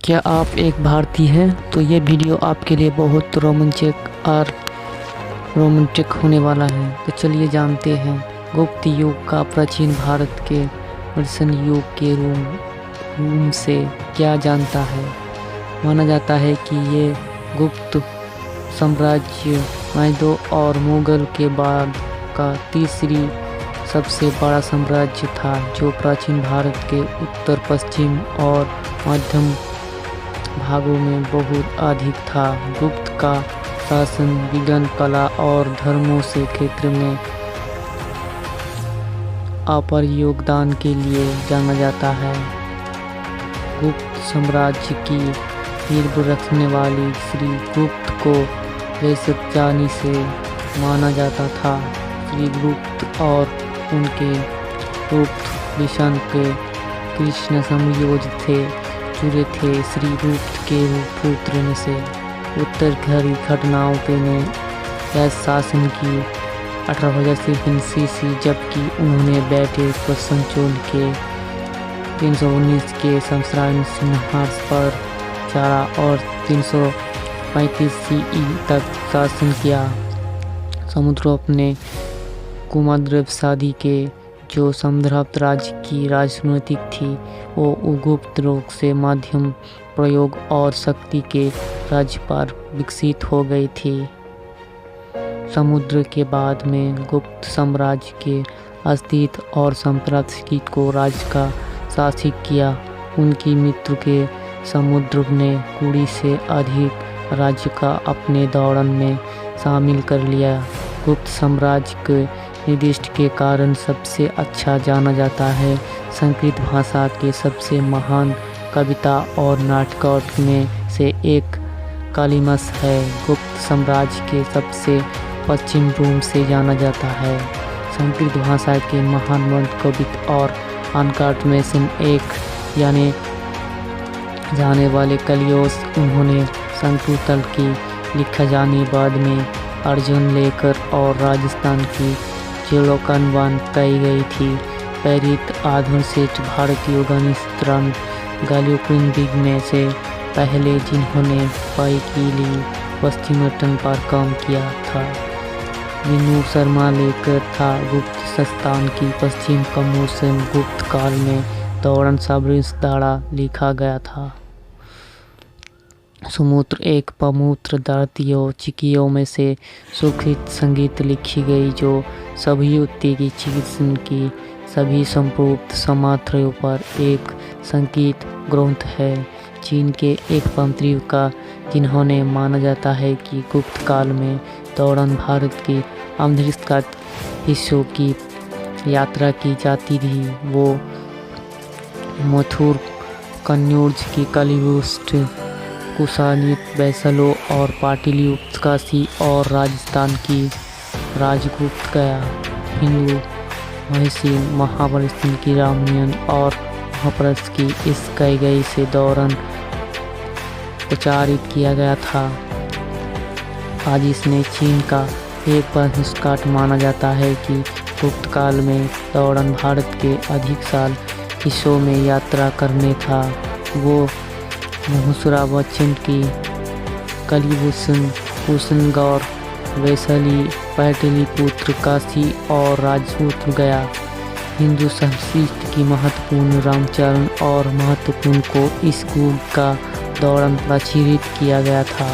क्या आप एक भारतीय हैं? तो ये वीडियो आपके लिए बहुत रोमांचक होने वाला है। तो चलिए जानते हैं गुप्त युग का प्राचीन भारत के वर्षण युग के रूप से क्या जानता है। माना जाता है कि ये गुप्त साम्राज्य मैदों और मुगल के बाद का तीसरी सबसे बड़ा साम्राज्य था, जो प्राचीन भारत के उत्तर पश्चिम और मध्यम भागों में बहुत अधिक था। गुप्त का शासन विज्ञान, कला और धर्मों से क्षेत्र में अपार योगदान के लिए जाना जाता है। गुप्त साम्राज्य की नींव रखने वाली श्री गुप्त को वैश्यजानी से माना जाता था। श्री गुप्त और उनके गुप्त विषाण के कृष्ण संयोजित जुड़े थे। श्री गुप्त के पुत्र में से उत्तराधिकारी घटनाओं ने यह शासन की 1880 ईस्वी, जबकि उन्होंने बेटे प्रसन्न के 319 के संवत्सर सिंहासन पर चढ़ा और 335 CE तक शासन किया। समुद्र अपने कुमारद्वीप शादी के जो समुद्रगुप्त राज्य की राजनीति थी, वो गुप्त रोग से मध्यम प्रयोग और शक्ति के राज्य पर विकसित हो गई थी। समुद्र के बाद में गुप्त साम्राज्य के अस्तित्व और संप्रभुत्व को राज्य का शासित किया। उनकी मृत्यु के समुद्र ने 20 से अधिक राज्य का अपने दौरान में शामिल कर लिया। गुप्त साम्राज्य के निर्दिष्ट के कारण सबसे अच्छा जाना जाता है। संस्कृत भाषा के सबसे महान कविता और नाटकों में से एक कालिदास है। गुप्त साम्राज्य के सबसे पश्चिम रूप से जाना जाता है। संस्कृत भाषा के महान कविता और नाटक में से एक जाने जाने वाले कालिदास, उन्होंने शकुंतला की लिखा जाने बाद में अर्जुन लेकर और राजस्थान की जलोकनवान कही गई थी। प्रेरित आधुनिक श्रेष्ठ भारतीय गणितज्ञ गालियोपुंदिक में से पहले, जिन्होंने पाई की ली पश्चिम तट पर काम किया था। विष्णु शर्मा लेकर था। गुप्त संस्थान की पश्चिम कमोशन गुप्त काल में दौरान साबरिश द्वारा लिखा गया था। सुमूत्र एक प्रमुख भारतीय चिकियों में से सुकृत संगीत लिखी गई, जो सभी युक्ति की चिकित्सा की सभी संपूर्ण सामर्थ्यों पर एक संगीत ग्रंथ है। चीन के एक पंडित का, जिन्होंने माना जाता है कि गुप्त काल में दौरान भारत की अमृतसर हिस्सों की यात्रा की जाती थी, वो मथुर, कन्नौज की कलिंगुष्ट, कुशानित, वैशाली और पाटलिपुत्र, काशी और राजस्थान की राजगुप्त गया, हिंदू महर्षि महाभारत की रामायण और महाभारत की इस कई गई से दौरान प्रचारित किया गया था। आज इसने चीन का एक संस्कार माना जाता है कि गुप्त काल में दौरान भारत के अधिक साल हिस्सों में यात्रा करने था। वो महुसुरावचन की कलिभूषण, कुशनगौर, वैशाली, पाटलिपुत्र, काशी और राजपूत गया। हिंदू संस्कृति की महत्वपूर्ण रामचरण और महत्वपूर्ण को इस युग का दौरान प्रचारित किया गया था।